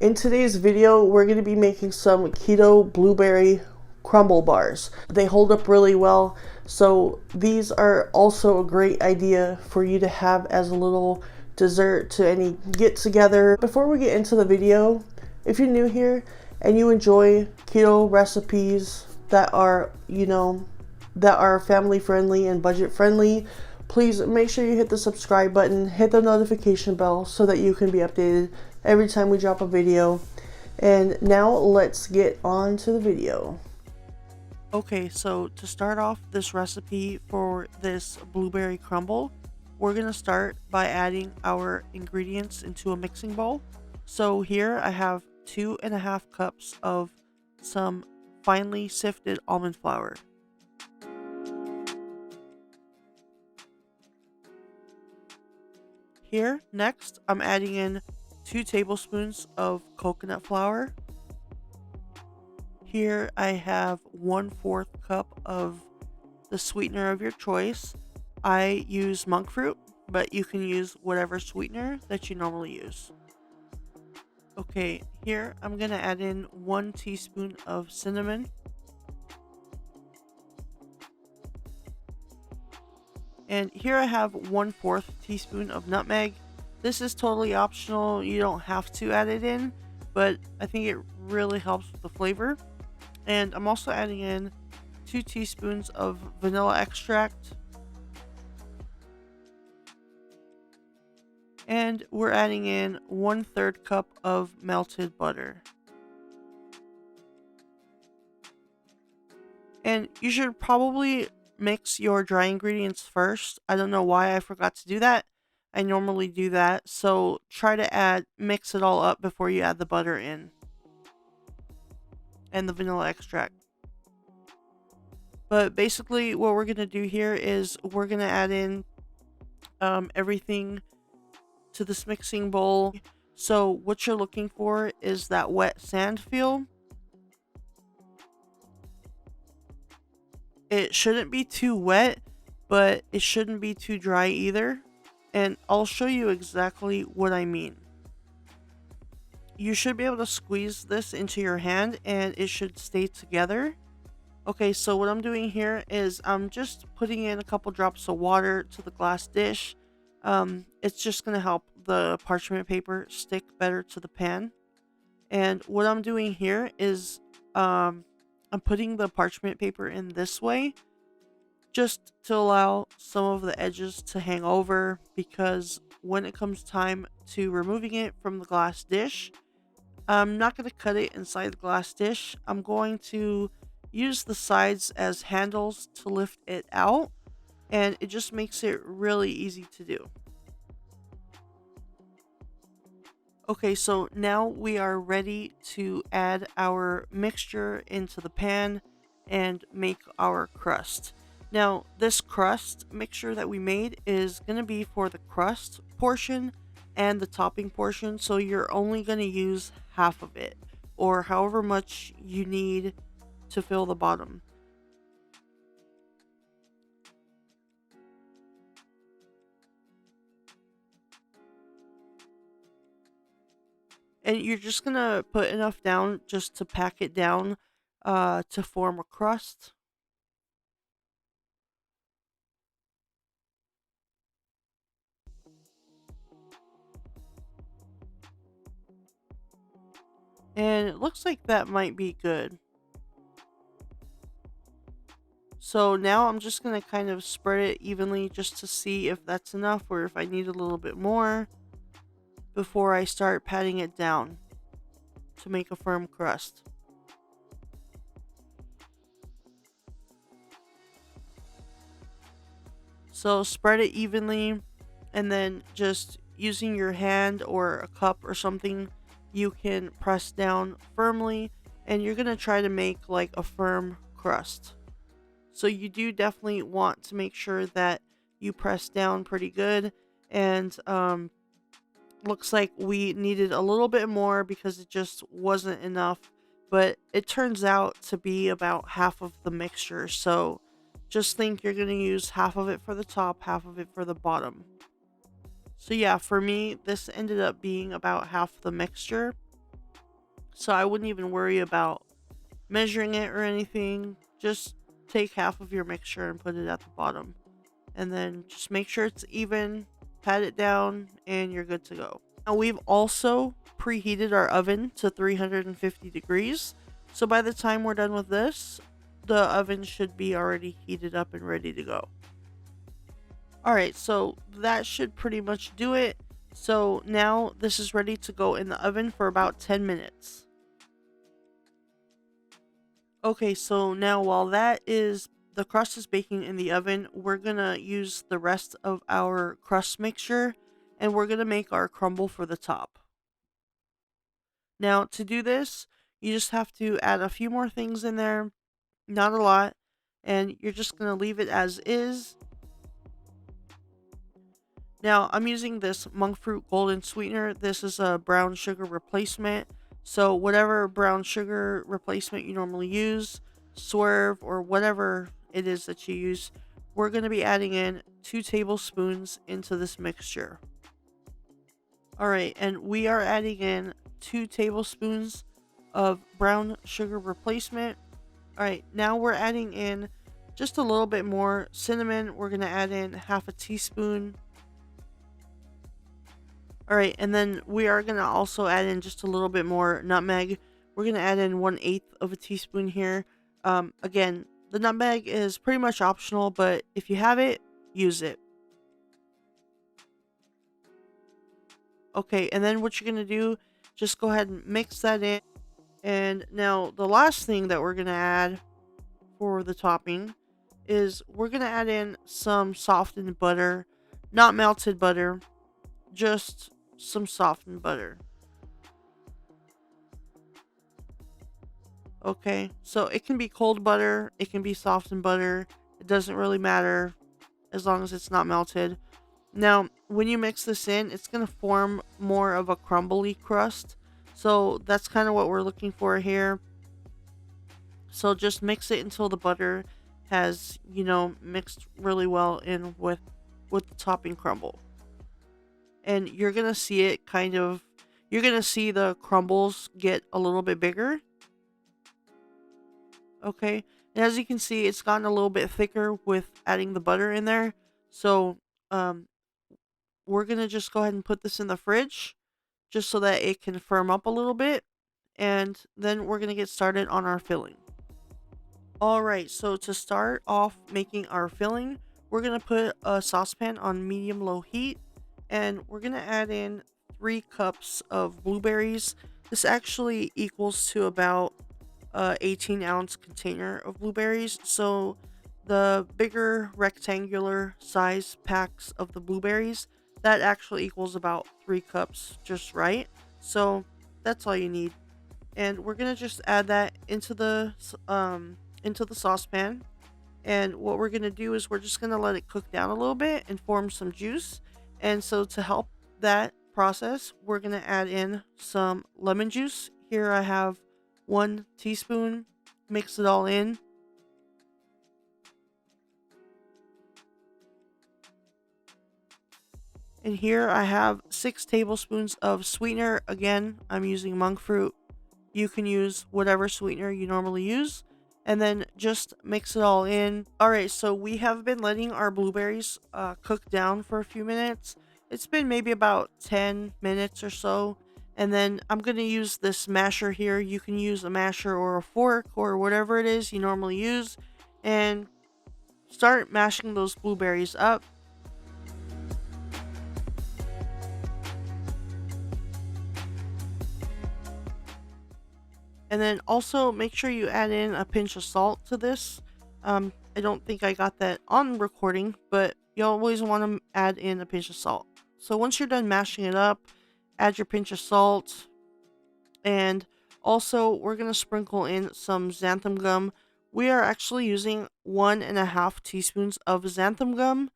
In today's video, we're going to be making some keto blueberry crumble bars. They hold up really well, so these are also a great idea for you to have as a little dessert to any get together. Before we get into the video, if you're new here and you enjoy keto recipes that are, that are family friendly and budget friendly, please make sure you hit the subscribe button, hit the notification bell so that you can be updated every time we drop a video. And now let's get on to the video. Okay, so to start off this recipe for this blueberry crumble, we're going to start by adding our ingredients into a mixing bowl. So here I have 2.5 cups of some finely sifted almond flour. Here, next, I'm adding in 2 tablespoons of coconut flour. Here I have 1/4 cup of the sweetener of your choice. I use monk fruit, but you can use whatever sweetener that you normally use. Okay, here I'm gonna add in 1 teaspoon of cinnamon. And here I have 1/4 teaspoon of nutmeg. This is totally optional, you don't have to add it in, but I think it really helps with the flavor. And I'm also adding in 2 teaspoons of vanilla extract. And we're adding in 1/3 cup of melted butter. And you should probably mix your dry ingredients first. I don't know why I forgot to do that. I normally do that, so try to mix it all up before you add the butter in and the vanilla extract. But basically what we're going to do here is we're going to add in everything to this mixing bowl. So what you're looking for is that wet sand feel. It shouldn't be too wet, but it shouldn't be too dry either. And I'll show you exactly what I mean. You should be able to squeeze this into your hand and it should stay together. Okay, so what I'm doing here is I'm just putting in a couple drops of water to the glass dish. It's just going to help the parchment paper stick better to the pan. And what I'm doing here is I'm putting the parchment paper in this way just to allow some of the edges to hang over, because when it comes time to removing it from the glass dish, I'm not going to cut it inside the glass dish. I'm going to use the sides as handles to lift it out, and it just makes it really easy to do. Okay, so now we are ready to add our mixture into the pan and make our crust. Now, this crust mixture that we made is going to be for the crust portion and the topping portion, so you're only going to use half of it, or however much you need to fill the bottom. And you're just going to put enough down just to pack it down to form a crust. And it looks like that might be good. So now I'm just going to kind of spread it evenly just to see if that's enough or if I need a little bit more before I start patting it down to make a firm crust. So spread it evenly, and then just using your hand or a cup or something, you can press down firmly, and you're going to try to make like a firm crust. So you do definitely want to make sure that you press down pretty good. And looks like we needed a little bit more because it just wasn't enough, but it turns out to be about half of the mixture. So just think you're going to use half of it for the top, half of it for the bottom. So yeah, for me, this ended up being about half the mixture. So I wouldn't even worry about measuring it or anything. Just take half of your mixture and put it at the bottom. And then just make sure it's even, pat it down, and you're good to go. Now we've also preheated our oven to 350 degrees. So by the time we're done with this, the oven should be already heated up and ready to go. Alright, so that should pretty much do it. So now this is ready to go in the oven for about 10 minutes. Okay, so now while the crust is baking in the oven, we're gonna use the rest of our crust mixture and we're gonna make our crumble for the top. Now to do this, you just have to add a few more things in there, not a lot, and you're just gonna leave it as is. Now I'm using this monk fruit golden sweetener. This is a brown sugar replacement. So whatever brown sugar replacement you normally use, Swerve or whatever it is that you use, we're going to be adding in 2 tablespoons into this mixture. Alright, and we are adding in 2 tablespoons of brown sugar replacement. Alright, now we're adding in just a little bit more cinnamon. We're going to add in half a teaspoon. Alright, and then we are going to also add in just a little bit more nutmeg. We're going to add in 1/8 of a teaspoon here. Again, the nutmeg is pretty much optional, but if you have it, use it. Okay, and then what you're going to do, just go ahead and mix that in. And now the last thing that we're going to add for the topping is we're going to add in some softened butter, not melted butter, just some softened butter. Okay, so it can be cold butter, it can be softened butter, it doesn't really matter as long as it's not melted. Now, when you mix this in, it's going to form more of a crumbly crust. So that's kind of what we're looking for here. So just mix it until the butter has, mixed really well in with the topping crumble. And you're going to see it you're going to see the crumbles get a little bit bigger. Okay, and as you can see, it's gotten a little bit thicker with adding the butter in there. So, we're going to just go ahead and put this in the fridge just so that it can firm up a little bit. And then we're going to get started on our filling. Alright, so to start off making our filling, we're going to put a saucepan on medium-low heat. And we're going to add in 3 cups of blueberries. This actually equals to about 18-ounce container of blueberries. So the bigger rectangular size packs of the blueberries, that actually equals about 3 cups just right. So that's all you need. And we're gonna just add that into the saucepan. And what we're gonna do is we're just gonna let it cook down a little bit and form some juice. And so to help that process, we're gonna add in some lemon juice. Here I have 1 teaspoon. Mix it all in. And here I have 6 tablespoons of sweetener. Again, I'm using monk fruit. You can use whatever sweetener you normally use. And then just mix it all in. Alright, so we have been letting our blueberries cook down for a few minutes. It's been maybe about 10 minutes or so. And then I'm going to use this masher here. You can use a masher or a fork or whatever it is you normally use. And start mashing those blueberries up. And then also make sure you add in a pinch of salt to this. I don't think I got that on recording, but you always want to add in a pinch of salt. So once you're done mashing it up, add your pinch of salt. And also we're going to sprinkle in some xanthan gum. We are actually using 1.5 teaspoons of xanthan gum.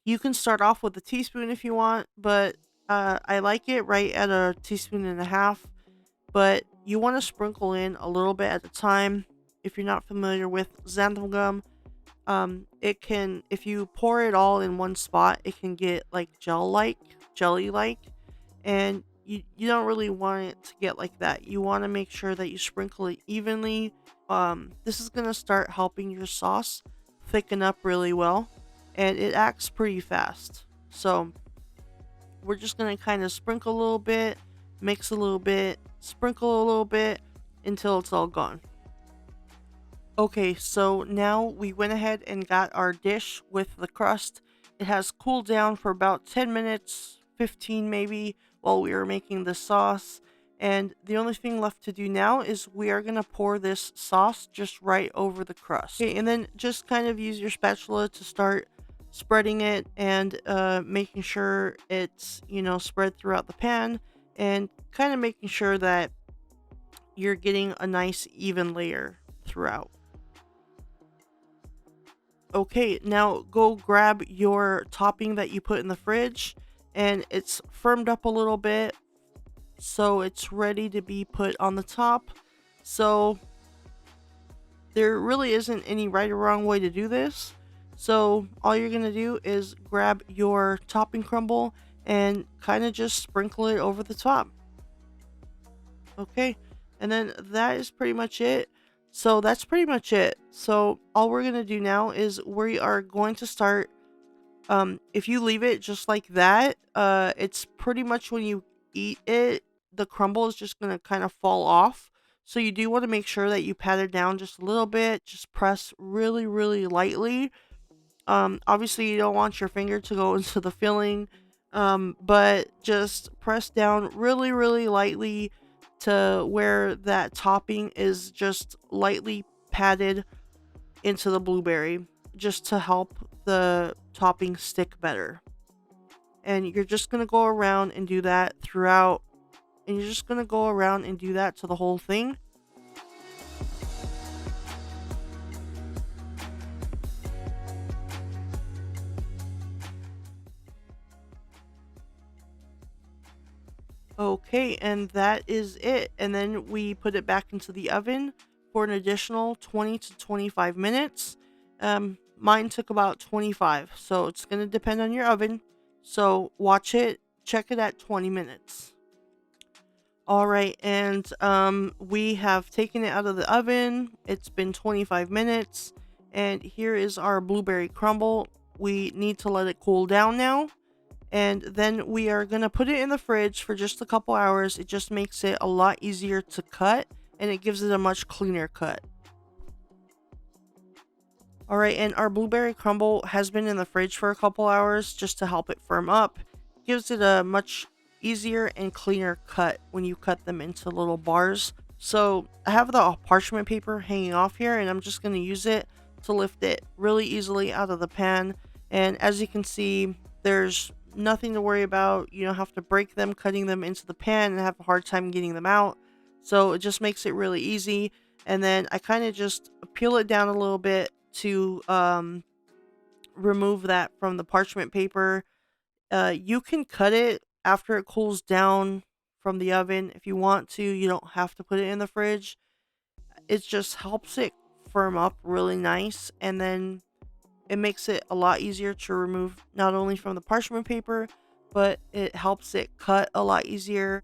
You can start off with a teaspoon if you want, but I like it right at a teaspoon and a half. But you want to sprinkle in a little bit at a time. If you're not familiar with xanthan gum, if you pour it all in one spot, it can get like jelly-like. And you don't really want it to get like that. You want to make sure that you sprinkle it evenly. This is going to start helping your sauce thicken up really well, and it acts pretty fast. So we're just going to kind of sprinkle a little bit, mix a little bit, sprinkle a little bit until it's all gone. Okay, so now we went ahead and got our dish with the crust. It has cooled down for about 10 minutes, 15 maybe, while we were making the sauce. And the only thing left to do now is we are going to pour this sauce just right over the crust. Okay, and then just kind of use your spatula to start spreading it and making sure it's, spread throughout the pan, and kind of making sure that you're getting a nice even layer throughout. Okay, now go grab your topping that you put in the fridge, and it's firmed up a little bit, so it's ready to be put on the top. So there really isn't any right or wrong way to do this. So all you're gonna do is grab your topping crumble and kind of just sprinkle it over the top. Okay, and then that is pretty much it. So that's pretty much it. So all we're gonna do now is we are going to start. If you leave it just like that, it's pretty much when you eat it, the crumble is just gonna kind of fall off. So you do want to make sure that you pat it down just a little bit. Just press really, really lightly. Obviously you don't want your finger to go into the filling, but just press down really, really lightly to where that topping is just lightly patted into the blueberry, just to help the topping stick better. And you're just going to go around and do that throughout, and you're just going to go around and do that to the whole thing. Okay, and that is it. And then we put it back into the oven for an additional 20 to 25 minutes. Mine took about 25, so it's going to depend on your oven. So watch it, check it at 20 minutes. All right, and we have taken it out of the oven. It's been 25 minutes, and here is our blueberry crumble. We need to let it cool down now. And then we are going to put it in the fridge for just a couple hours. It just makes it a lot easier to cut, and it gives it a much cleaner cut. Alright, and our blueberry crumble has been in the fridge for a couple hours just to help it firm up. Gives it a much easier and cleaner cut when you cut them into little bars. So I have the parchment paper hanging off here, and I'm just going to use it to lift it really easily out of the pan. And as you can see, there's nothing to worry about. You don't have to break them cutting them into the pan and have a hard time getting them out. So it just makes it really easy. And then I kind of just peel it down a little bit to remove that from the parchment paper. You can cut it after it cools down from the oven if you want to. You don't have to put it in the fridge. It just helps it firm up really nice, and then it makes it a lot easier to remove, not only from the parchment paper, but it helps it cut a lot easier.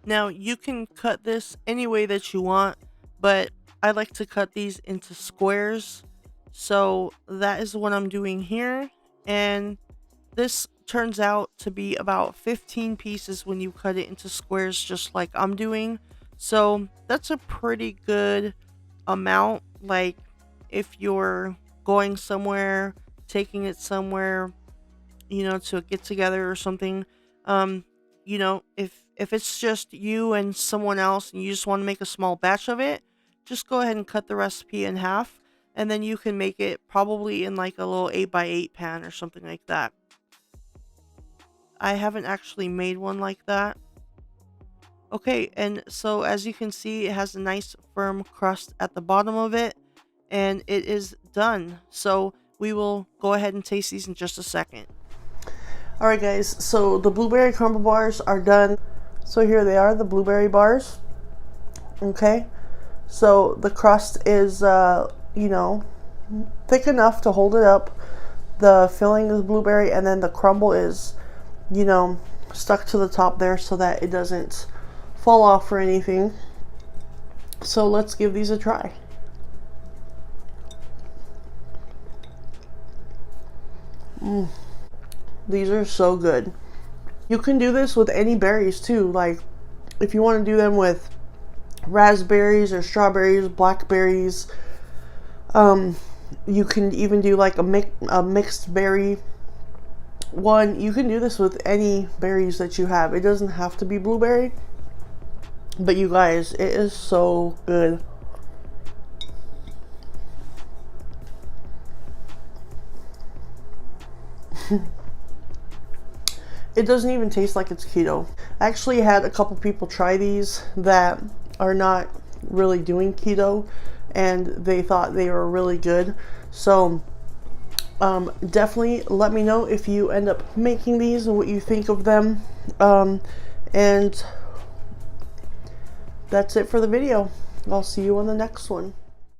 Now, you can cut this any way that you want, but I like to cut these into squares. So that is what I'm doing here. And this turns out to be about 15 pieces when you cut it into squares, just like I'm doing. So that's a pretty good amount. Like, if you're going somewhere, taking it somewhere, to a get together or something, if it's just you and someone else and you just want to make a small batch of it, just go ahead and cut the recipe in half, and then you can make it probably in like a little 8x8 pan or something like that. I haven't actually made one like that. Okay, and so as you can see, it has a nice firm crust at the bottom of it, and it is done. So we will go ahead and taste these in just a second. All right, guys, so the blueberry crumble bars are done. So here they are, the blueberry bars. Okay, so the crust is, thick enough to hold it up. The filling is blueberry, and then the crumble is, stuck to the top there so that it doesn't fall off or anything. So let's give these a try. These are so good. You can do this with any berries too. Like if you want to do them with raspberries or strawberries, blackberries, you can even do like a mixed berry one. You can do this with any berries that you have. It doesn't have to be blueberry, but you guys, it is so good. It doesn't even taste like it's keto. I actually had a couple people try these that are not really doing keto, and they thought they were really good. So definitely let me know if you end up making these and what you think of them. And that's it for the video. I'll see you on the next one.